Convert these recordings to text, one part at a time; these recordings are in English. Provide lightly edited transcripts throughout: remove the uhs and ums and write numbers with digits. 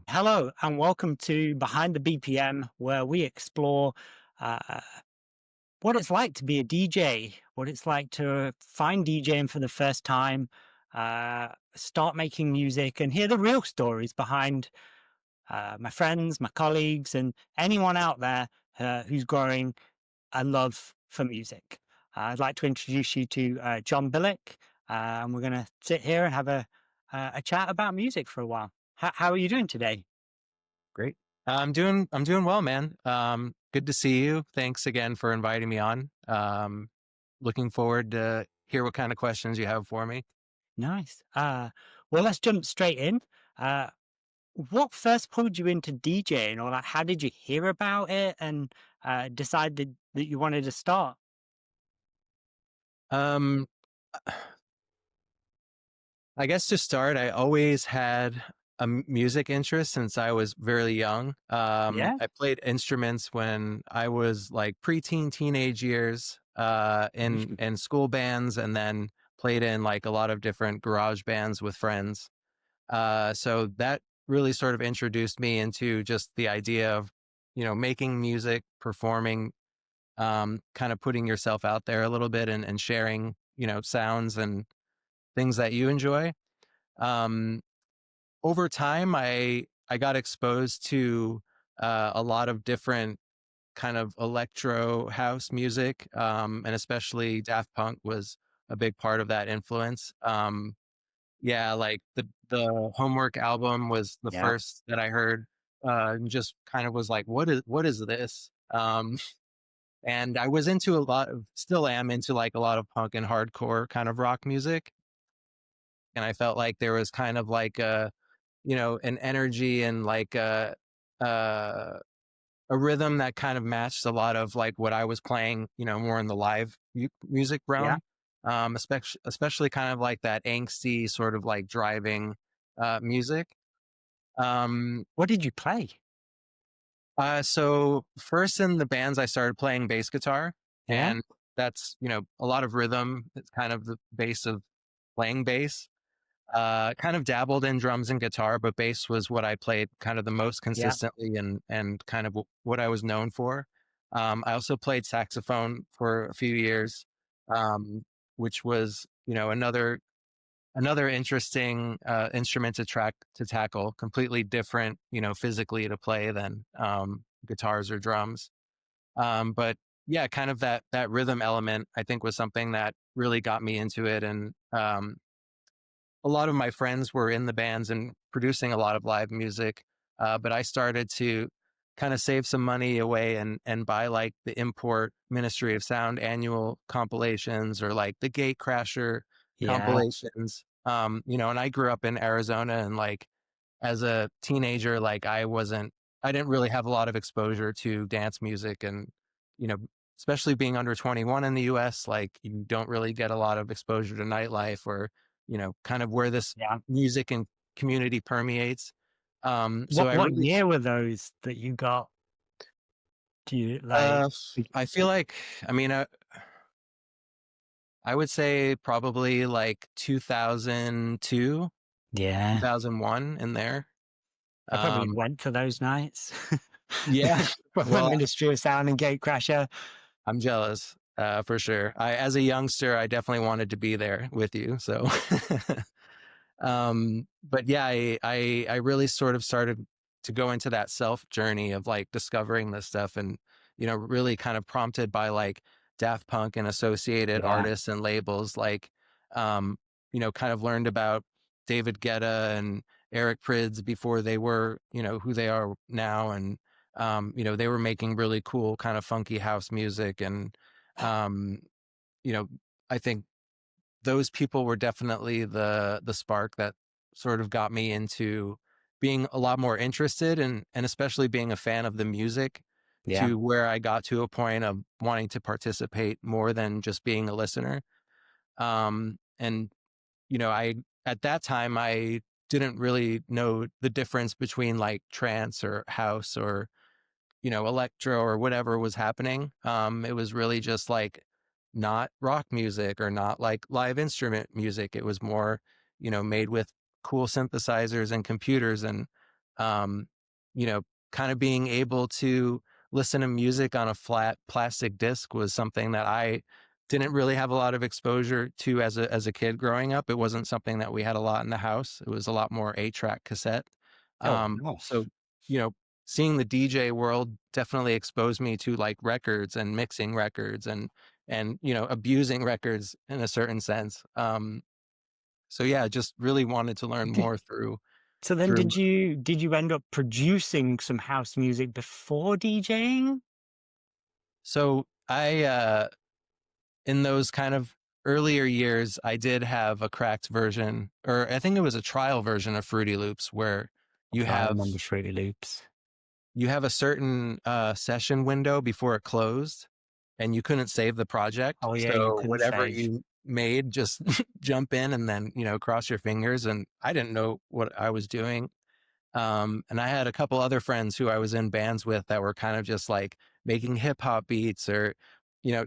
Hello, and welcome to Behind the BPM, where we explore uh, what it's like to be a DJ, what it's like to find DJing for the first time, start making music, and hear the real stories behind my friends, my colleagues, and anyone out there who's growing a love for music. I'd like to introduce you to Jon Billick, and we're going to sit here and have a chat about music for a while. How are you doing today? Great. I'm doing well, man. Good to see you. Thanks again for inviting me on. Looking forward to hear what kind of questions you have for me. Nice. Well, let's jump straight in. Uh, what first pulled you into DJing, or like, how did you hear about it and decided that you wanted to start? Um, I guess to start, I always had a music interest since I was very young. Yeah. I played instruments when I was like preteen, teenage years, in school bands, and then played in like a lot of different garage bands with friends. So that really sort of introduced me into just the idea of, making music, performing, kind of putting yourself out there a little bit and sharing, sounds and things that you enjoy. Um, Over time, I got exposed to a lot of different kind of electro house music, and especially Daft Punk was a big part of that influence. Yeah, like the Homework album was the Yeah. first that I heard, and just kind of was like, "What is this?" And I was into a lot of still am into, like, a lot of punk and hardcore kind of rock music, and I felt like there was kind of like an energy and like uh, a rhythm that kind of matched a lot of, like, what I was playing, more in the live music Yeah. realm, especially kind of like that angsty sort of like driving, music. Um, What did you play? so first in the bands, I started playing bass guitar, Yeah. and that's, a lot of rhythm. It's kind of the base of playing bass. Kind of dabbled in drums and guitar, but bass was what I played kind of the most Yeah. consistently and kind of what I was known for. I also played saxophone for a few years, which was, another interesting instrument to tackle, completely different, physically to play than guitars or drums. But yeah, kind of that rhythm element, I think, was something that really got me into it, and a lot of my friends were in the bands and producing a lot of live music. But I started to kind of save some money away and buy like the import Ministry of Sound annual compilations or like the Gate Crasher Yeah. compilations. And I grew up in Arizona, and like as a teenager, like I didn't really have a lot of exposure to dance music, and, you know, especially being under 21 in the US, like you don't really get a lot of exposure to nightlife or, kind of where this Yeah. music and community permeates. So What I what really, year were those that you got? Do you like? uh, I feel like, I mean, I would say probably like 2002, Yeah. 2001 in there. I probably Um, went to those nights. yeah, From the well, Ministry of Sound and Gatecrasher. I'm jealous, for sure. As a youngster, I definitely wanted to be there with you. So, but yeah, I really sort of started to go into that self journey of like discovering this stuff, and, really kind of prompted by like Daft Punk and associated Yeah. artists and labels, like, um, kind of learned about David Guetta and Eric Prydz before they were, who they are now. And, they were making really cool kind of funky house music. And, um, you know, I think those people were definitely the spark that sort of got me into being a lot more interested and especially being a fan of the music, Yeah. to where I got to a point of wanting to participate more than just being a listener. And I at that time I didn't really know the difference between like trance or house or, electro or whatever was happening. It was really just like not rock music or not like live instrument music. It was more, made with cool synthesizers and computers. And um, you know, kind of being able to listen to music on a flat plastic disc was something that I didn't really have a lot of exposure to as a kid growing up. It wasn't something that we had a lot in the house. It was a lot more 8-track cassette. Oh, no. So, you know, seeing the DJ world definitely exposed me to like records and mixing records and abusing records in a certain sense. So yeah, just really wanted to learn Did, more through so then through did you end up producing some house music before DJing? so I in those kind of earlier years, I did have a cracked version, or I think it was a trial version of Fruity Loops where you I have remember Fruity Loops. you have a certain session window before it closed and you couldn't save the project. Oh yeah, you So couldn't whatever save. you made, just jump in and then, cross your fingers. And I didn't know what I was doing. And I had a couple other friends who I was in bands with that were kind of just like making hip hop beats or,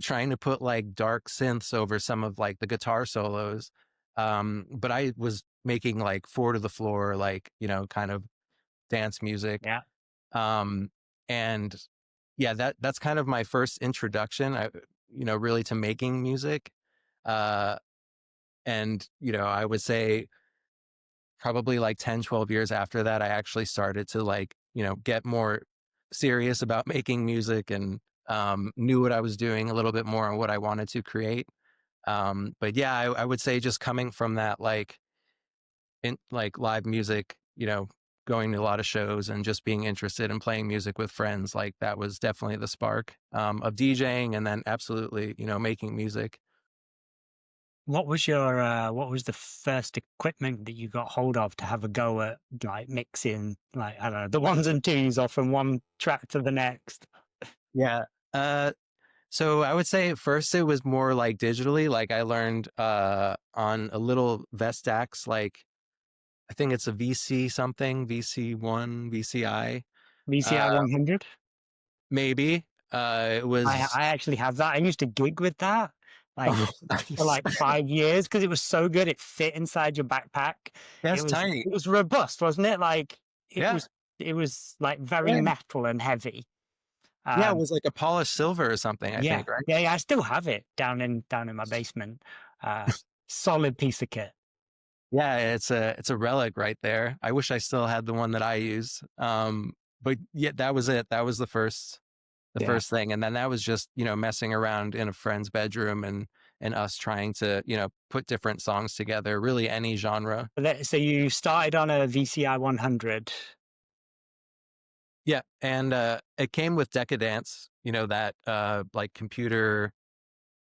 trying to put like dark synths over some of like the guitar solos. But I was making like four to the floor, like, kind of dance music. Yeah. Um, and yeah, that's kind of my first introduction, really to making music. Uh, and, I would say probably like 10, 12 years after that, I actually started to like, get more serious about making music and knew what I was doing a little bit more and what I wanted to create. But yeah, I would say just coming from that, like in like live music, going to a lot of shows and just being interested in playing music with friends, like that was definitely the spark of DJing and then absolutely, making music. What was the first equipment that you got hold of to have a go at like mixing, like, I don't know, the ones and twos off from one track to the next? Yeah. Uh, So I would say at first it was more like digitally, like I learned on a little Vestax, like I think it's a VC something, VC1, VCI. VCI Uh 100? maybe. It was I actually have that. I used to gig with that, like, oh, for nice. like 5 years because it was so good, it fit inside your backpack. That's tiny. It was robust, wasn't it? Like, it Yeah. was it was, like, very Yeah. metal and heavy. Yeah, it Um, was like a polished silver or something, I yeah. think, right? Yeah, yeah, I still have it down in my basement. Uh, Solid piece of kit. Yeah, it's a relic right there. I wish I still had the one that I use. But yeah, that was it. That was the Yeah. first thing. And then that was just, messing around in a friend's bedroom and us trying to, put different songs together, really any genre. So you started on a VCI 100 Yeah. And it came with Decadence, that like computer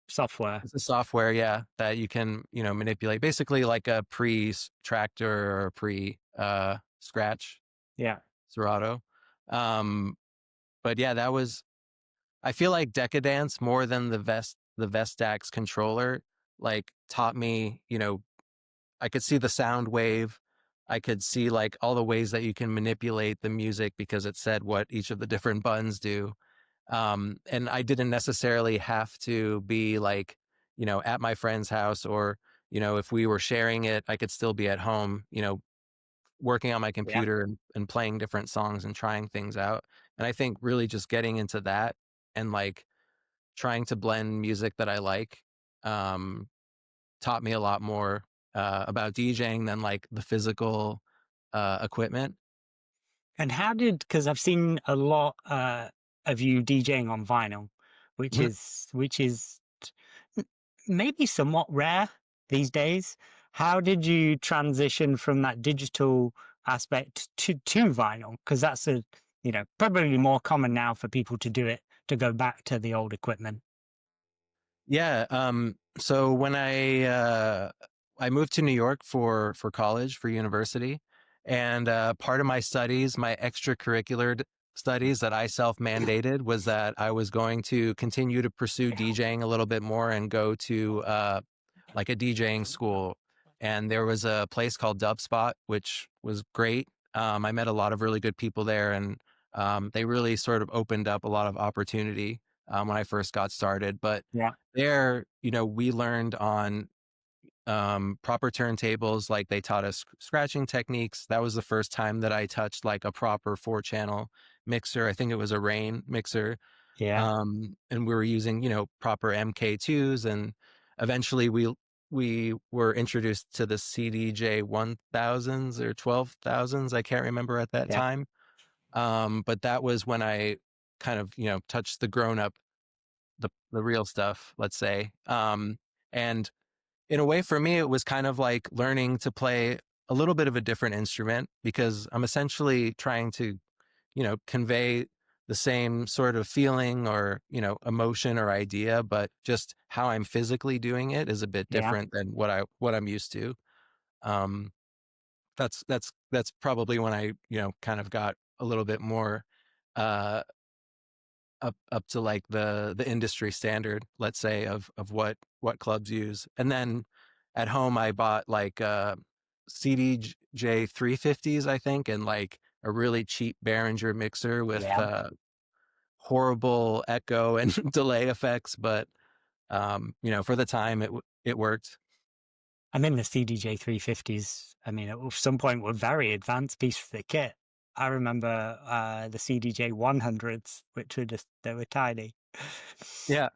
software. it's a software, yeah, that you can, manipulate. Basically like a pre tractor or pre scratch Yeah. Serato. Um, but yeah, that was I feel like Decadence more than the Vestax controller, like, taught me, I could see the sound wave. I could see, like, all the ways that you can manipulate the music because it said what each of the different buttons do. And I didn't necessarily have to be, like, at my friend's house or, if we were sharing it, I could still be at home, working on my Yeah. computer and playing different songs and trying things out. And I think really just getting into that and, like, trying to blend music that I like, um, taught me a lot more, about DJing than, like, the physical, equipment. And how did, because I've seen a lot of you DJing on vinyl, Mhm. which is m- maybe somewhat rare these days. How did you transition from that digital aspect to vinyl? Because that's probably more common now for people to do it, to go back to the old equipment. Yeah, so when I moved to New York for college, for university, and, part of my studies, my extracurricular studies that I self-mandated was that I was going to continue to pursue DJing a little bit more and go to, like a DJing school. And there was a place called Dub Spot, which was great. I met a lot of really good people there, and they really sort of opened up a lot of opportunity when I first got started. But Yeah. there, we learned on proper turntables. Like they taught us scratching techniques. That was the first time that I touched like a proper 4-channel mixer. I think it was a Rain mixer. Yeah. And we were using, proper MK2s, and eventually we were introduced to the CDJ 1000s or 12,000s. I can't remember at that Yeah. time. But that was when I kind of, touched the grown up, the real stuff, let's say. And in a way for me, it was kind of like learning to play a little bit of a different instrument, because I'm essentially trying to, convey the same sort of feeling or, emotion or idea, but just how I'm physically doing it is a bit Yeah. different than what I'm used to. Um, that's probably when I, kind of got a little bit more uh up to like the industry standard, let's say, of what clubs use. And then at home I bought like CDJ 350s, I think, and like a really cheap Behringer mixer with Yeah. horrible echo and delay effects, but for the time it worked. I mean, the CDJ 350s, I mean, at some point were very advanced piece of the kit. I remember the CDJ 100s, which were just, they were tiny. Yeah.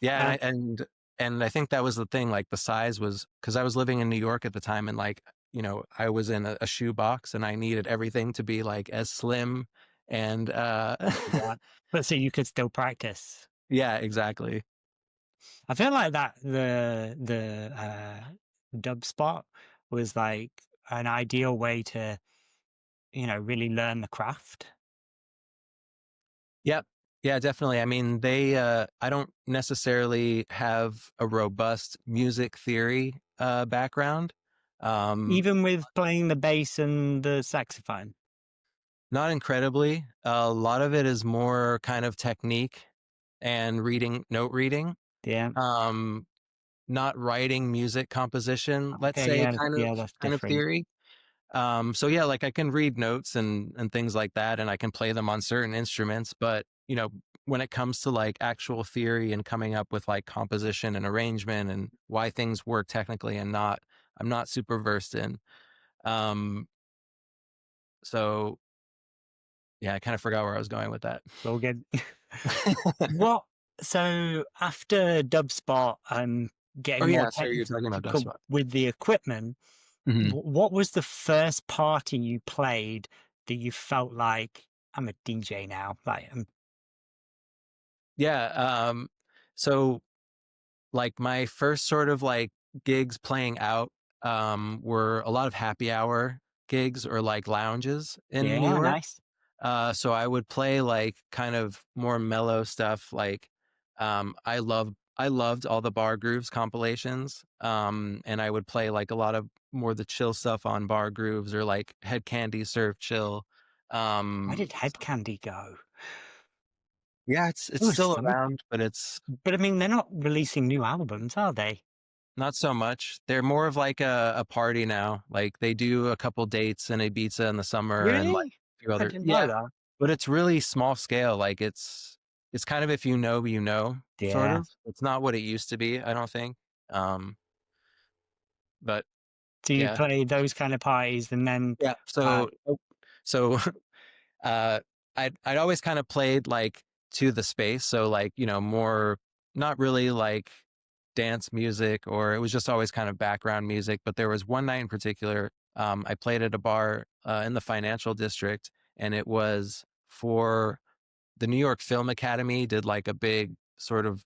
Yeah, and Uh, I think that was the thing, like the size was, because I was living in New York at the time, and like, I was in a shoe box, and I needed everything to be like as slim and yeah. But so you could still practice. yeah, exactly. I feel like that dub spot was like an ideal way to, really learn the craft. Yep. Yeah, definitely. I mean, I don't necessarily have a robust music theory background. Um Even with playing the bass and the saxophone. Not incredibly. A lot of it is more kind of technique and note reading. Yeah. Um Not writing music composition, let's Okay. say, Yeah. Yeah. That's kind of different. theory. So yeah, like I can read notes and things like that, and I can play them on certain instruments, but when it comes to like actual theory and coming up with like composition and arrangement and why things work technically and not, I'm not super versed in. Um, so yeah, I kind of forgot where I was going with that. We'll get what. So after Dubspot and Oh getting more yeah, sorry, you're talking about technical Dust. with the equipment, what was the first party you played that you felt like I'm a DJ now? Like, Yeah. So like my first sort of like gigs playing out were a lot of happy hour gigs or like lounges in New yeah, York. nice. So I would play like kind of more mellow stuff. Like I loved all the Bar Grooves compilations. And I would play like a lot of more the chill stuff on Bar Grooves, or like Head Candy Serve Chill. Where Um did Head Candy go? yeah, It it's was still so, around, but it's but I mean, they're not releasing new albums, are they? not so much. They're more of like a party now. Like they do a couple dates in Ibiza in the summer and like Really? a few I other, didn't know yeah, that. but it's really small scale. Like it's kind of, if sort Yeah. of. It's not what it used to be, I don't think. Um, but Do you yeah. play those kind of parties and then, Yeah. uh, So uh I'd always kind of played like to the space. So like, more, not really like dance music, or it was just always kind of background music. But there was one night in particular, I played at a bar in the financial district, and it was for the New York Film Academy did like a big sort of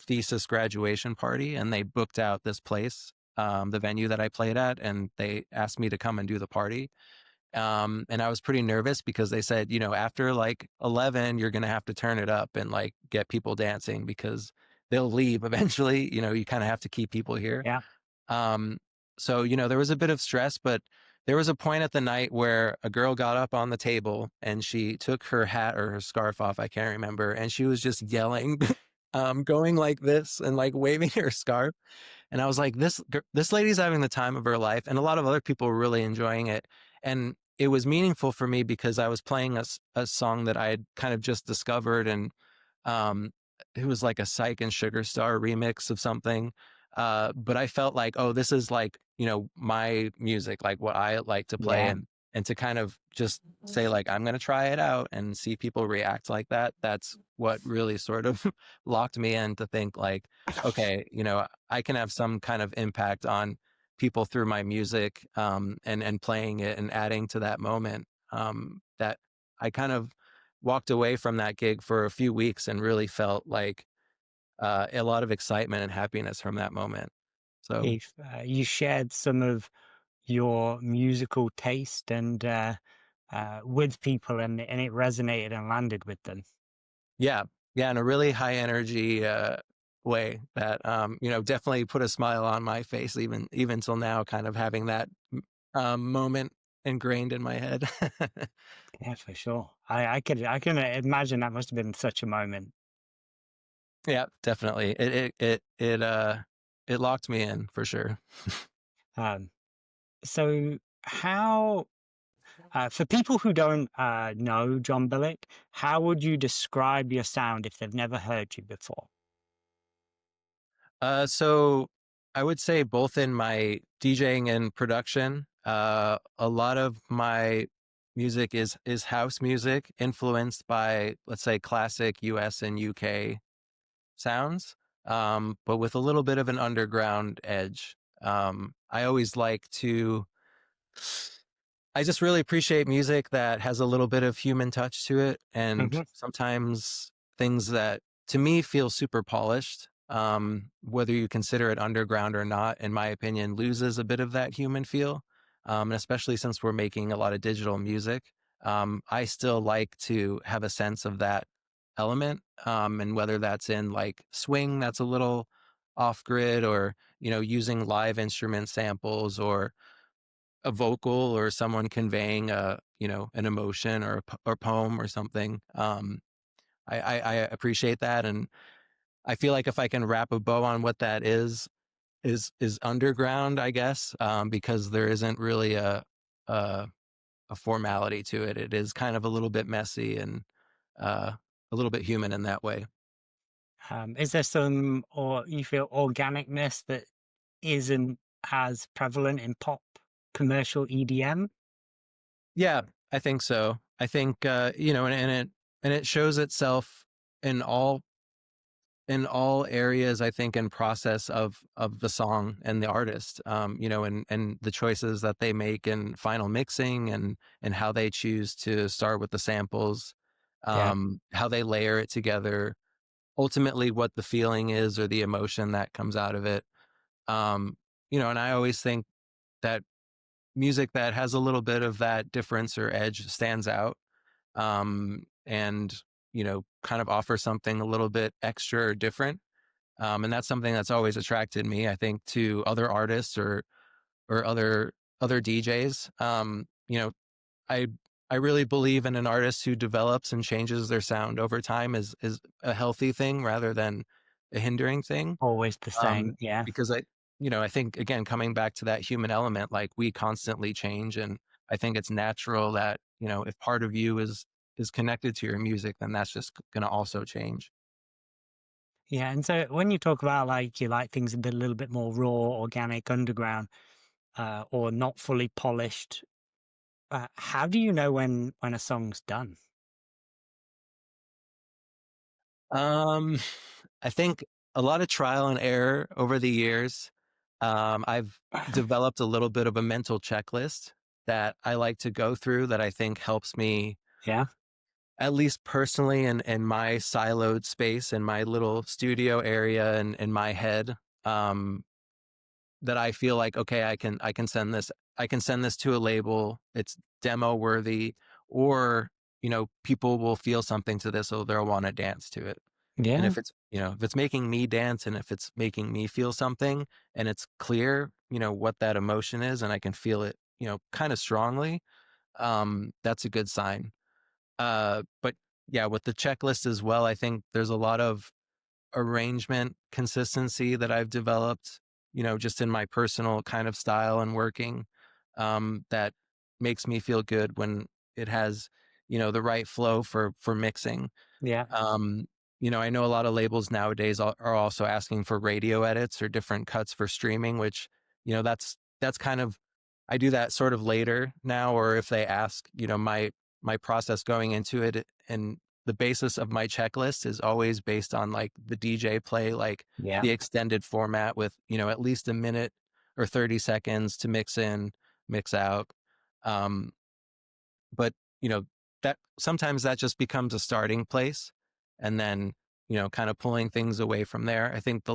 thesis graduation party, and they booked out this place, the venue that I played at, and they asked me to come and do the party. And I was pretty nervous because they said, after like 11, you're going to have to turn it up and like get people dancing, because they'll leave eventually. You kind of have to keep people here. yeah. Um, so, there was a bit of stress, but there was a point at the night where a girl got up on the table and she took her hat or her scarf off, I can't remember, and she was just yelling, going like this and like waving her scarf. And I was like, this lady's having the time of her life, and a lot of other people were really enjoying it. And it was meaningful for me because I was playing a song that I had kind of just discovered, and um, it was like a Psych and Sugar Star remix of something. But I felt like, oh, this is like, my music, like what I like to play, Yeah. and to kind of just say like, I'm going to try it out and see people react like that. That's what really sort of locked me in to think like, okay, I can have some kind of impact on people through my music, and playing it and adding to that moment. That I kind of walked away from that gig for a few weeks and really felt like a lot of excitement and happiness from that moment. So If you shared some of your musical taste and with people, and it resonated and landed with them. yeah, yeah, in a really high energy way that definitely put a smile on my face even till now, kind of having that moment ingrained in my head. Yeah, for sure. I can imagine that must have been such a moment. Yeah, definitely. It locked me in for sure. Um, so how for people who don't know John Billick, how would you describe your sound if they've never heard you before? So I would say both in my DJing and production, a lot of my music is house music influenced by, let's say, classic US and UK sounds, but with a little bit of an underground edge. I always like to I just really appreciate music that has a little bit of human touch to it, and Hmm. sometimes things that to me feel super polished. Whether you consider it underground or not, in my opinion, loses a bit of that human feel. And especially since we're making a lot of digital music, I still like to have a sense of that element. And whether that's in like swing that's a little off grid, or using live instrument samples, or a vocal, or someone conveying an emotion, or or poem or something. I appreciate that, and I feel like if I can wrap a bow on what that is underground, I guess, because there isn't really a a formality to it. It is kind of a little bit messy, and uh, a little bit human in that way. Is there some, or you feel, organicness that isn't as prevalent in pop commercial EDM? Yeah, I think so. I think and it shows itself in all areas, I think, in process of the song and the artist, and the choices that they make in final mixing, and how they choose to start with the samples, Yeah. how they layer it together, ultimately what the feeling is or the emotion that comes out of it. And I always think that music that has a little bit of that difference or edge stands out, and kind of offers something a little bit extra or different. And that's something that's always attracted me, I think, to other artists, or other DJs. I I really believe in an artist who develops and changes their sound over time is a healthy thing rather than a hindering thing. Always the Um, same. Yeah. because I think, again, coming back to that human element, like we constantly change, and I think it's natural that if part of you is connected to your music, then that's just going to also change. Yeah. And so when you talk about like you like things a little bit more raw, organic, underground, or not fully polished, how do you know when a song's done? Um, I think a lot of trial and error over the years. I've developed a little bit of a mental checklist that I like to go through, that I think helps me, Yeah. at least personally, in my siloed space, in my little studio area, and in my head. Um, that I feel like, okay, I can send this to a label. It's demo worthy, or people will feel something to this, or they'll want to dance to it. And Yeah. if it's making me dance, and if it's making me feel something, and it's clear, what that emotion is, and I can feel it, kind of strongly, that's a good sign. But yeah, with the checklist as well, I think there's a lot of arrangement consistency that I've developed, just in my personal kind of style and working, that makes me feel good when it has, the right flow for mixing. Yeah. Um, I know a lot of labels nowadays are also asking for radio edits or different cuts for streaming, which, that's kind of, I do that sort of later now, or if they ask, my process going into it, and the basis of my checklist is always based on like the DJ play, like Yeah. the extended format with, at least a minute or 30 seconds to mix in, mix out. Um, but, you know, that sometimes that just becomes a starting place, and then, kind of pulling things away from there. I think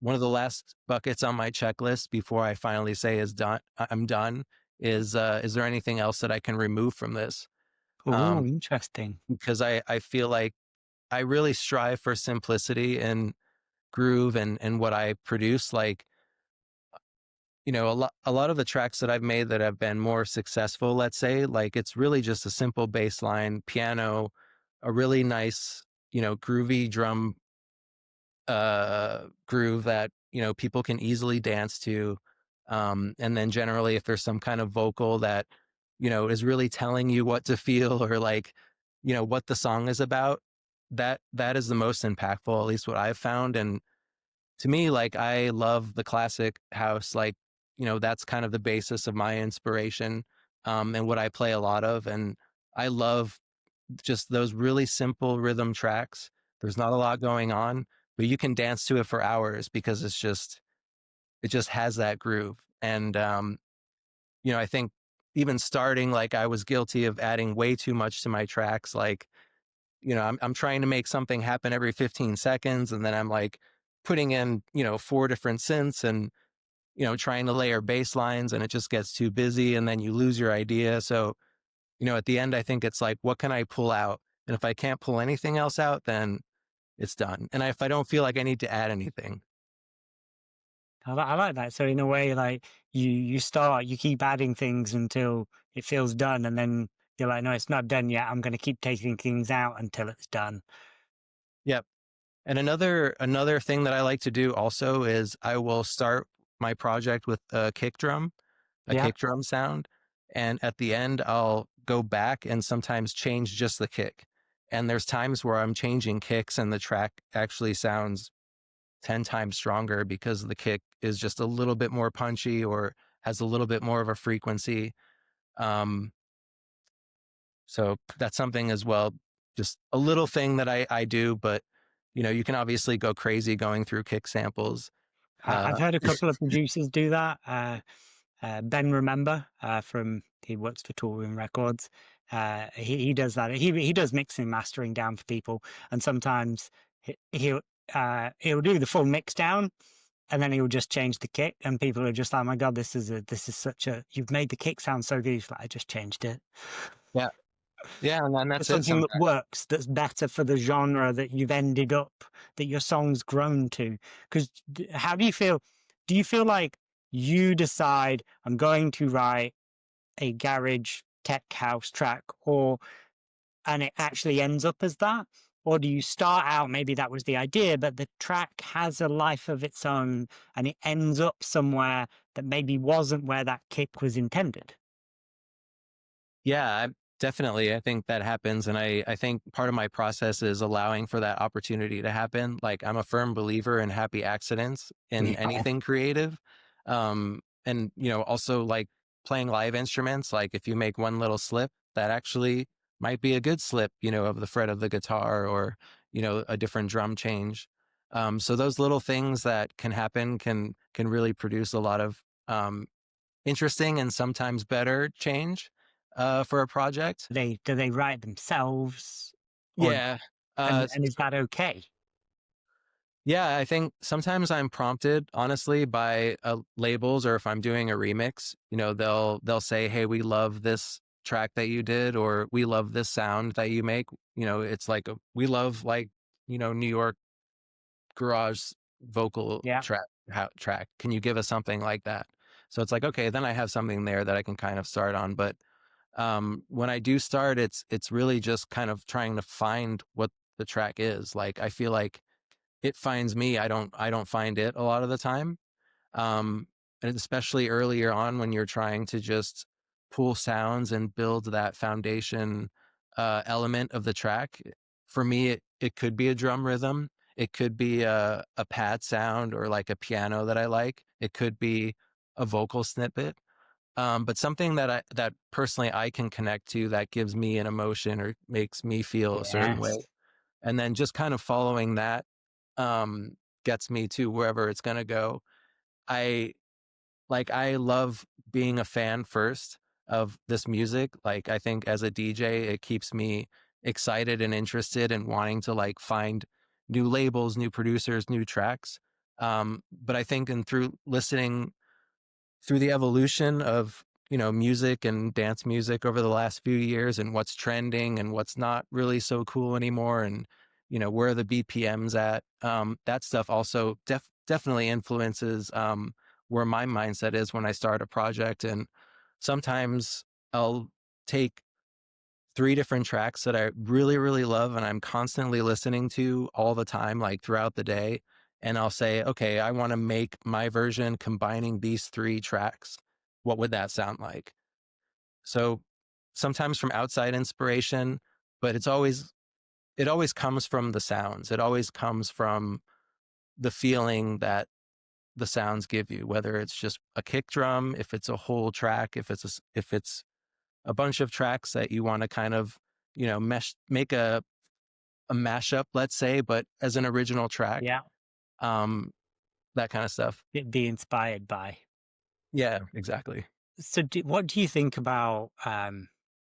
one of the last buckets on my checklist before I finally say I'm done, is there anything else that I can remove from this? Oh, Um, interesting. because I feel like I really strive for simplicity and groove and what I produce. Like, a lot of the tracks that I've made that have been more successful, let's say, like it's really just a simple bass line, piano, a really nice, groovy drum groove that, people can easily dance to. And then generally if there's some kind of vocal that, is really telling you what to feel, or like, what the song is about, that is the most impactful, at least what I've found. And to me, like, I love the classic house, like, that's kind of the basis of my inspiration, and what I play a lot of. And I love just those really simple rhythm tracks. There's not a lot going on, but you can dance to it for hours because it just has that groove. And, I think even starting, like, I was guilty of adding way too much to my tracks. Like, I'm trying to make something happen every 15 seconds. And then I'm like putting in, four different synths and, trying to layer bass lines, and it just gets too busy and then you lose your idea. So, at the end, I think it's like, what can I pull out? And if I can't pull anything else out, then it's done. And if I don't feel like I need to add anything. I like that. So in a way, like you keep adding things until it feels done, and then you're like, no, it's not done yet. I'm going to keep taking things out until it's done. Yep. And another thing that I like to do also is I will start my project with a Yeah. kick drum sound. And at the end, I'll go back and sometimes change just the kick. And there's times where I'm changing kicks and the track actually sounds 10 times stronger because the kick is just a little bit more punchy or has a little bit more of a frequency. Um, so that's something as well, just a little thing that I do, but you can obviously go crazy going through kick samples. I've Uh, heard a couple of producers do that. Ben Remember he works for Touring Records. He does that. He does mixing and mastering down for people, and sometimes he'll do the full mix down, and then he'll just change the kick, and people are just like, "Oh my god, this is such a you've made the kick sound so good." He's like, "I just changed it yeah, yeah, and then for that's it. something Sometimes. that works, that's better for the genre that you've ended up, that your song's grown to." Because how do you feel? Do you feel like you decide I'm going to write a garage tech house track, or and it actually ends up as that? Or do you start out, maybe that was the idea, but the track has a life of its own and it ends up somewhere that maybe wasn't where that kick was intended? Yeah, definitely. I think that happens. And I think part of my process is allowing for that opportunity to happen. Like, I'm a firm believer in happy accidents in Yeah. anything creative. And, also like playing live instruments, like if you make one little slip, that actually might be a good slip, of the fret of the guitar, or, a different drum change. So those little things that can happen can really produce a lot of interesting and sometimes better change for a project. Do they write themselves, or Yeah. and S and is that okay? Yeah, I think sometimes I'm prompted, honestly, by, labels, or if I'm doing a remix, they'll say, "Hey, we love this track that you did," or, "We love this sound that you make." It's like, we love, like, New York garage vocal Yeah. track. Can you give us something like that? So it's like, okay, then I have something there that I can kind of start on. But when I do start, it's really just kind of trying to find what the track is. Like, I feel like it finds me. I don't find it a lot of the time. Um, and especially earlier on when you're trying to just pull sounds and build that foundation element of the track. For me, it could be a drum rhythm. It could be a pad sound or like a piano that I like. It could be a vocal snippet. But something that personally I can connect to that gives me an emotion or makes me feel a certain way. Yes. And then just kind of following that gets me to wherever it's going to go. I I love being a fan first of this music. Like I think as a DJ, it keeps me excited and interested and wanting to like find new labels, new producers, new tracks. But I think and through listening through the evolution of music and dance music over the last few years and what's trending and what's not really so cool anymore and where the bpms at, that stuff also definitely influences where my mindset is when I start a project. And sometimes I'll take three different tracks that I really, really love and I'm constantly listening to all the time, like throughout the day. And I'll say, okay, I want to make my version combining these three tracks. What would that sound like? So sometimes from outside inspiration, but it always comes from the sounds. It always comes from the feeling that the sounds give you, whether it's just a kick drum, if it's a whole track, if it's a bunch of tracks that you want to kind of, make a mashup, let's say, but as an original track, Yeah. um, that kind of stuff. Be inspired by. Yeah, exactly. So, what do you think about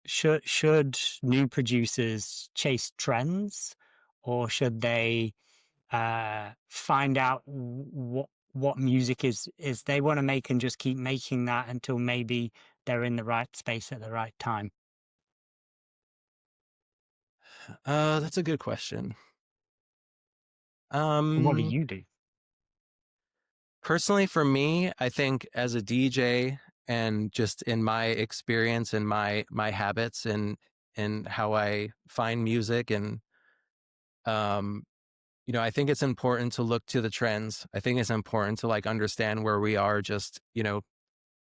should new producers chase trends, or should they find out what music is they want to make and just keep making that until maybe they're in the right space at the right time? That's a good question. What do Um, you do? Personally, for me, I think as a DJ and just in my experience and my habits and how I find music and um, I think it's important to look to the trends. I think it's important to like understand where we are just,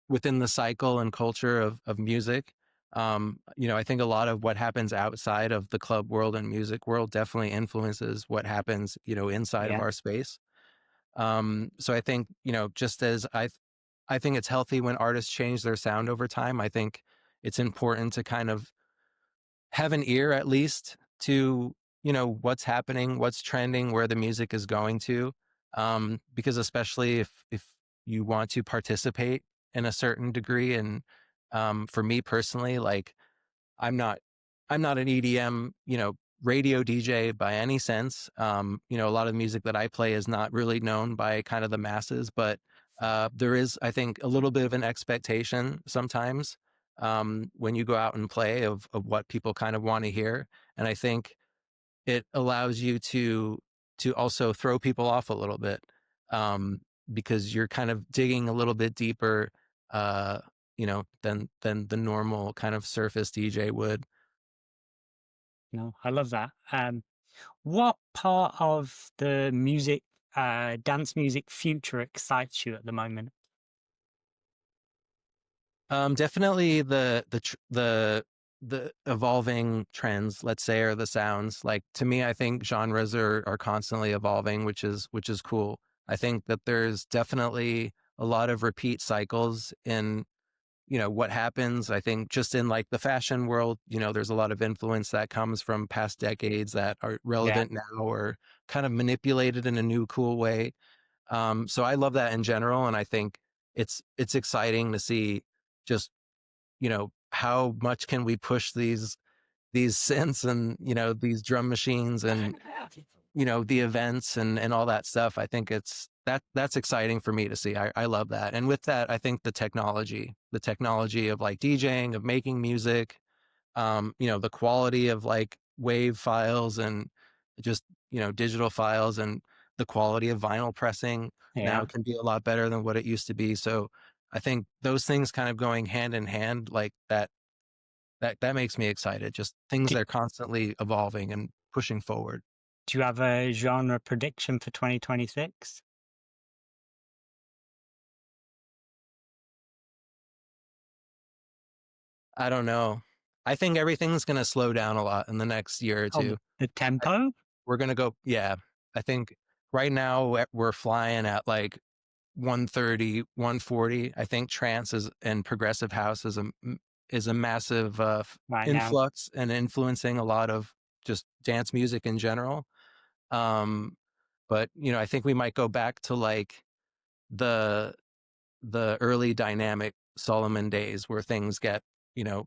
within the cycle and culture of music. I think a lot of what happens outside of the club world and music world definitely influences what happens, inside of Yeah, our space. So I think, just as I think it's healthy when artists change their sound over time. I think it's important to kind of have an ear at least to, what's happening, what's trending, where the music is going to. Because especially if you want to participate in a certain degree. And for me personally, like I'm not I'm not an EDM, radio DJ by any sense. A lot of the music that I play is not really known by kind of the masses, but there is, I think, a little bit of an expectation sometimes when you go out and play of what people kind of want to hear. And I think it allows you to also throw people off a little bit um, because you're kind of digging a little bit deeper, than the normal kind of surface DJ would. no, I love that. What part of the music, dance music future excites you at the moment? Definitely the evolving trends, let's say, or the sounds. Like to me, I think genres are constantly evolving, which is cool. I think that there's definitely a lot of repeat cycles in what happens. I think just in like the fashion world, there's a lot of influence that comes from past decades that are Yeah, relevant now or kind of manipulated in a new cool way. So I love that in general, and I think it's exciting to see just how much can we push these synths and these drum machines and the events and all that stuff. I think that's exciting for me to see. I love that. And with that, I think the technology of like DJing, of making music, the quality of like wave files and just digital files, and the quality of vinyl pressing now yeah. can be a lot better than what it used to be. So I think those things kind of going hand in hand like that makes me excited. Just things Do, that are constantly evolving and pushing forward. do you have a genre prediction for 2026? I don't know. I think everything's going to slow down a lot in the next year or Oh, two. the tempo? we're gonna go. Yeah, I think right now we're flying at like 130, 140. I think trance is and progressive house is a massive right now. influx and influencing a lot of just dance music in general. Um, but I think we might go back to like the early dynamic Solomon days where things get you know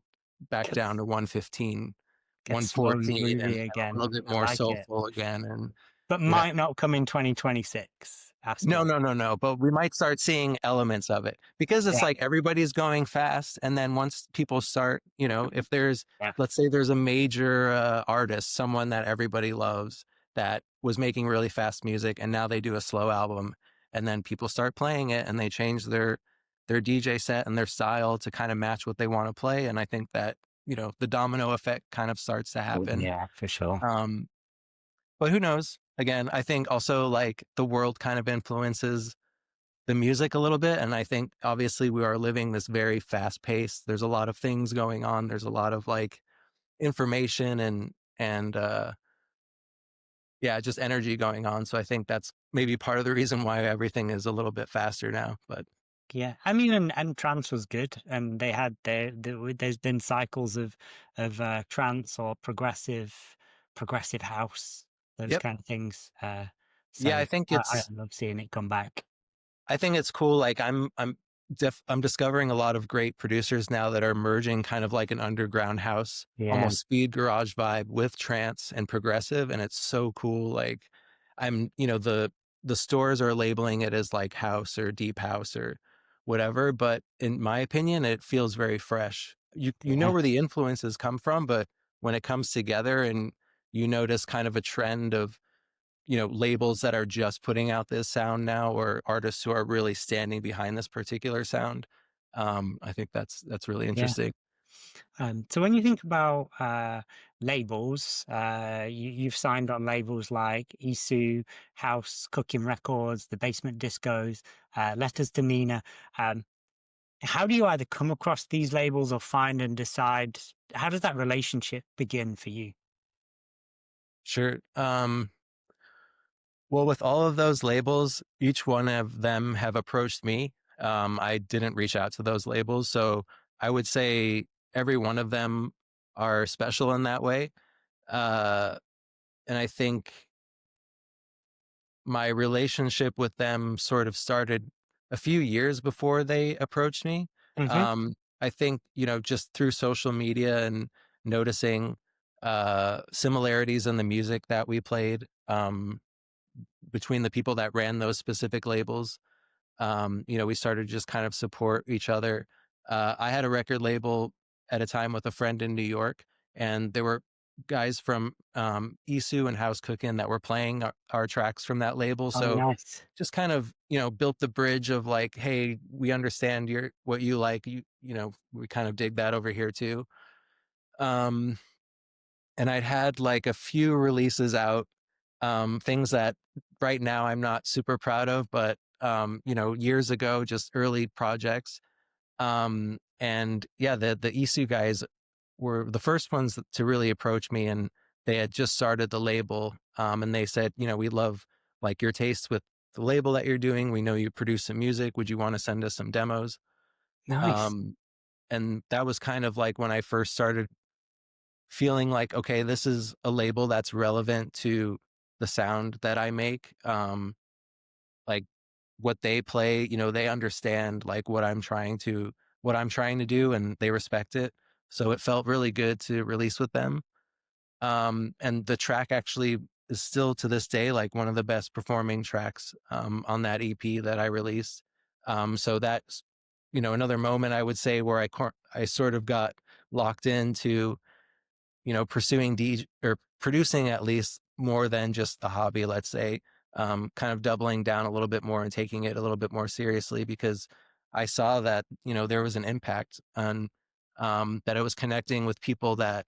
back down to 115, Get slow and 114, and groovy a again. little bit I more like it. soulful again. And But yeah. might not come in 2026 No, afterwards. no, no, no, but we might start seeing elements of it because it's Yeah, like everybody's going fast, and then once people start, if there's, yeah, let's say there's a major artist, someone that everybody loves that was making really fast music, and now they do a slow album, and then people start playing it, and they change their DJ set and their style to kind of match what they want to play, and I think that the domino effect kind of starts to happen. yeah, for sure. Um, but who knows? Again, I think also like the world kind of influences the music a little bit. And I think obviously we are living this very fast pace. There's a lot of things going on. There's a lot of like information and yeah, just energy going on. So I think that's maybe part of the reason why everything is a little bit faster now. But Yeah, I mean, and trance was good, and they had there's been cycles of trance or progressive house, those yep. kind of things. Yeah, So I love seeing it come back. I think it's cool. Like I'm discovering a lot of great producers now that are merging kind of like an underground house, Yeah, almost speed garage vibe with trance and progressive, and it's so cool. Like the stores are labeling it as like house or deep house or whatever, but in my opinion, it feels very fresh. You know yeah, where the influences come from, but when it comes together and you notice kind of a trend of labels that are just putting out this sound now or artists who are really standing behind this particular sound. I think that's really yeah. interesting. So when you think about labels, you've signed on labels like Isu, House Cooking Records, the Basement Discos, Letters to Nina. Um, how do you either come across these labels or find and decide? How does that relationship begin for you? Sure. Well, with all of those labels, each one of them have approached me. I didn't reach out to those labels, so I would say every one of them are special in that way. Uh, and I think my relationship with them sort of started a few years before they approached me. Hmm. I think, just through social media and noticing similarities in the music that we played between the people that ran those specific labels. We started to just kind of support each other. I had a record label at a time with a friend in New York, and there were guys from Isu and House Cookin' that were playing our tracks from that label. Oh, So nice. just kind of built the bridge of like, hey, we understand what you like. We kind of dig that over here too. Um, and I'd had like a few releases out, things that right now I'm not super proud of, but years ago, just early projects. And yeah, the Isu guys were the first ones to really approach me, and they had just started the label. And they said, we love like your taste with the label that you're doing. We know you produce some music. Would you want to send us some demos? Nice. Um, and that was kind of like when I first started feeling like, okay, this is a label that's relevant to the sound that I make. Like what they play, they understand like what I'm trying to do, and they respect it. So it felt really good to release with them. And the track actually is still to this day like one of the best performing tracks on that EP that I released. So that's another moment I would say where I sort of got locked into pursuing DJ or producing at least more than just a hobby, let's say, kind of doubling down a little bit more and taking it a little bit more seriously because I saw that, there was an impact on, that it was connecting with people that,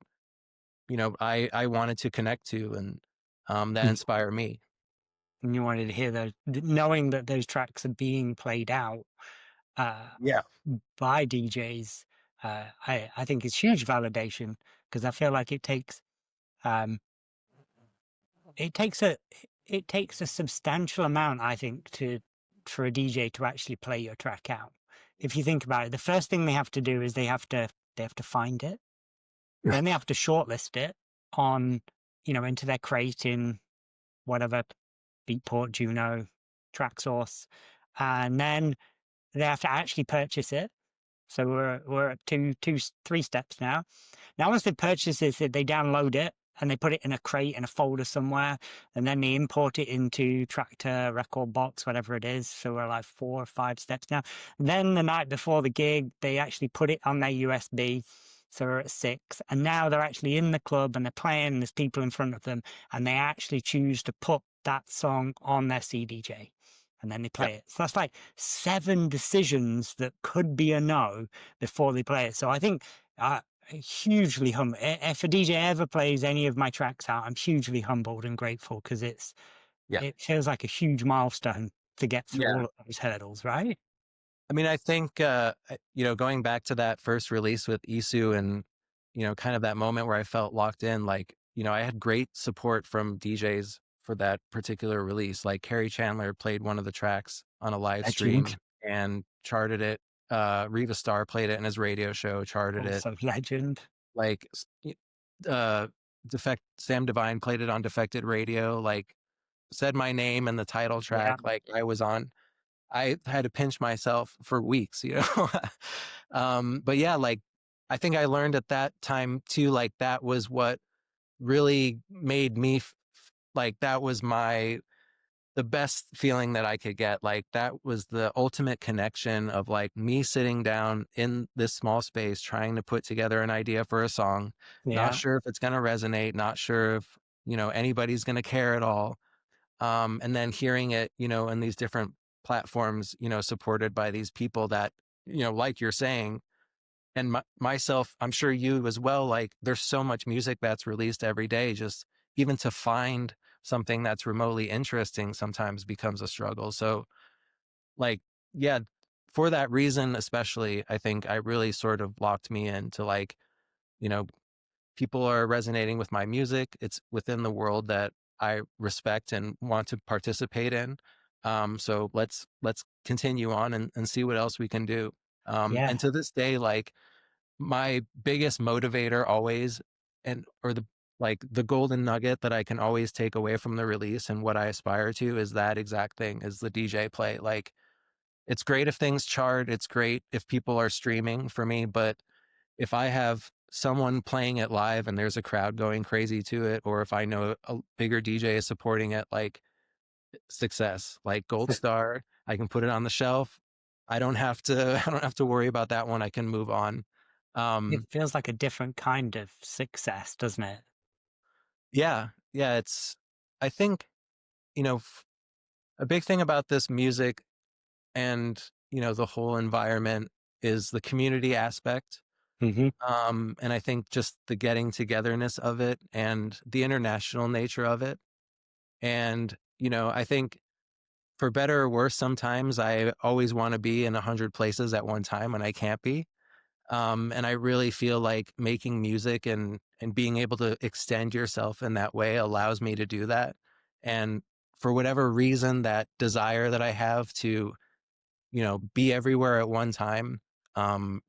I wanted to connect to and, that Mm. inspire me. And you wanted to hear those, knowing that those tracks are being played out uh, Yeah. by DJs. I think it's huge validation because I feel like it takes um, it takes a it takes a substantial amount, I think, to for a DJ to actually play your track out. If you think about it, the first thing they have to do is they have to find it. Then they have to shortlist it on, into their crate in whatever Beatport, Juno, track source, and then they have to actually purchase it. So we're at three steps now. Now, once they purchase it, they download it and they put it in a crate in a folder somewhere, and then they import it into Tractor, Record Box, whatever it is. So we're like 4 or 5 steps now. Then the night before the gig, they actually put it on their USB. So we're at 6, and now they're actually in the club and they're playing. There's people in front of them, and they actually choose to put that song on their CDJ, and then they Yeah. play it. So that's like 7 decisions that could be a no before they play it. So I think hugely humble. If a DJ ever plays any of my tracks out, I'm hugely humbled and grateful, because Yeah. it feels like a huge milestone to get through Yeah. all of those hurdles, right? I mean, I think, going back to that first release with Isu and, kind of that moment where I felt locked in, like, I had great support from DJs for that particular release. Like Kerry Chandler played one of the tracks on a live Legend. stream and charted it. Riva Starr played it in his radio show, charted it. Also legend. Like, uh, Sam Divine played it on Defected Radio, like said my name in the title Yeah. track, like I had to pinch myself for weeks, but yeah, like I think I learned at that time too, like that was what really made me like that was the best feeling that I could get. Like that was the ultimate connection of like me sitting down in this small space trying to put together an idea for a song, not Yeah. sure if it's going to resonate, not sure if, anybody's going to care at all. And then hearing it, in these different platforms, supported by these people that, like you're saying, and myself, I'm sure you as well, like there's so much music that's released every day, just even to find something that's remotely interesting sometimes becomes a struggle. So like, yeah, for that reason, especially, I think I really sort of locked me into like, you know, people are resonating with my music. It's within the world that I respect and want to participate in. So let's continue on and see what else we can do. Yeah. And to this day, like my biggest motivator always, or the golden nugget that I can always take away from the release and what I aspire to is that exact thing, is the DJ play. Like it's great if things chart. It's great if people are streaming for me, but if I have someone playing it live and there's a crowd going crazy to it, or if I know a bigger DJ is supporting it, like success, like gold star, I can put it on the shelf. I don't have to, I don't have to worry about that one. I can move on. It Um, feels like a different kind of success, doesn't it? yeah, yeah. I think, a big thing about this music and, the whole environment is the community aspect. Hmm. And I think just the getting togetherness of it and the international nature of it. And, I think for better or worse, sometimes I always want to be in 100 places at one time and I can't be. And I really feel like making music and being able to extend yourself in that way allows me to do that. And for whatever reason, that desire that I have to, be everywhere at one time, um,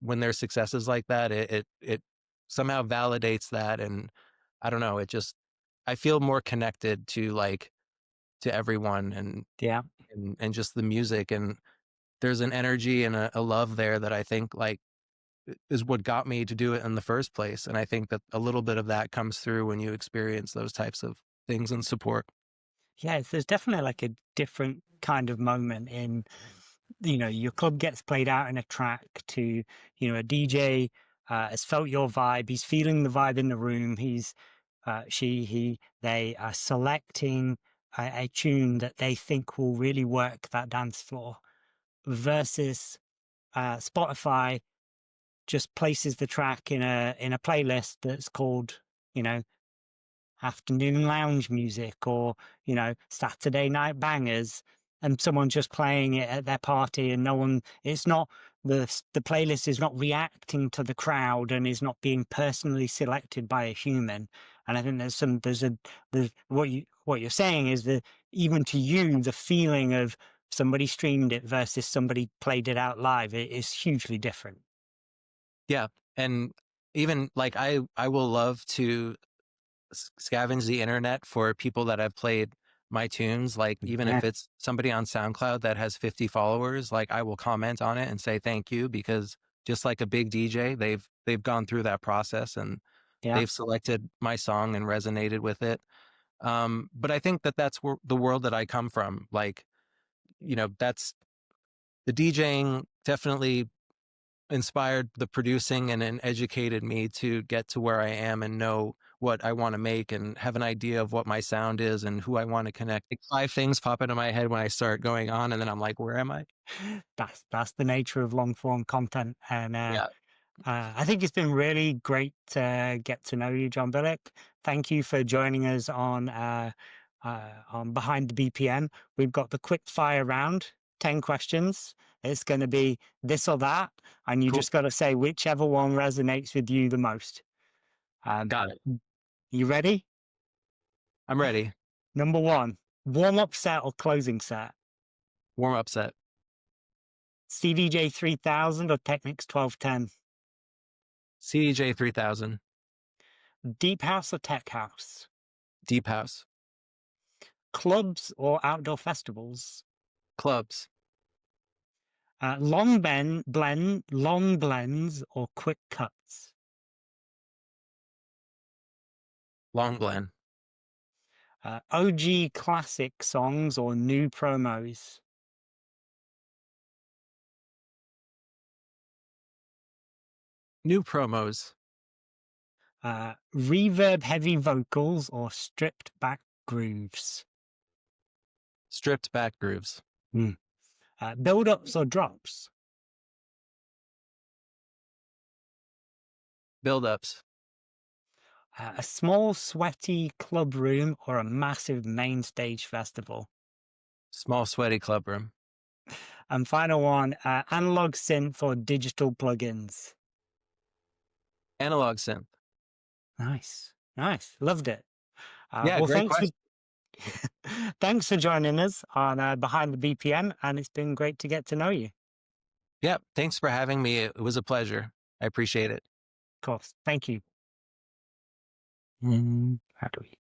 when there's successes like that, it somehow validates that. And I don't know, I feel more connected to like to everyone Yeah. and just the music. And there's an energy and a love there that I think like is what got me to do it in the first place. And I think that a little bit of that comes through when you experience those types of things and support. Yeah, there's definitely like a different kind of moment in, your club gets played out in a track to, a DJ has felt your vibe. He's feeling the vibe in the room. They are selecting a tune that they think will really work that dance floor, versus Spotify just places the track in a playlist that's called, you know, afternoon lounge music, or Saturday night bangers, and someone just playing it at their party, and no one it's not the playlist is not reacting to the crowd and is not being personally selected by a human. And I think there's what you're saying is that even to you, the feeling of somebody streamed it versus somebody played it out live, it is hugely different. Yeah. And even like I will love to scavenge the internet for people that have played my tunes. Like even Yeah, if it's somebody on SoundCloud that has 50 followers, like I will comment on it and say thank you, because just like a big DJ, they've gone through that process and yeah, they've selected my song and resonated with it. But I think that that's the world that I come from. Like, that's the DJing definitely inspired the producing and educated me to get to where I am and know what I want to make and have an idea of what my sound is and who I want to connect. Like 5 things pop into my head when I start going on, and then I'm like, where am I? that's the nature of long form content, and Yeah, I think it's been really great to get to know you, Jon Billick. Thank you for joining us on Behind the BPM. We've got the quick fire round, 10 questions. It's going to be this or that, and you cool. just got to say whichever one resonates with you the most. Um, Got it. you ready? I'm ready. Number one, warm up set or closing set? Warm up set. CDJ 3000 or Technics 1210? CDJ 3000. Deep house or tech house? Deep house. Clubs or outdoor festivals? Clubs. Long blends or quick cuts? Long blend. OG classic songs or new promos? New promos. Reverb heavy vocals or stripped back grooves? Stripped back grooves. Mm. Build ups or drops? Build ups. A small sweaty club room or a massive main stage festival? Small sweaty club room. And final one, analog synth or digital plugins? Analog synth. Nice, nice, loved it. Yeah, Well, great question. thanks for joining us on Behind the BPM, and it's been great to get to know you. Yeah, thanks for having me. It was a pleasure. I appreciate it. Of course, thank you. How do we?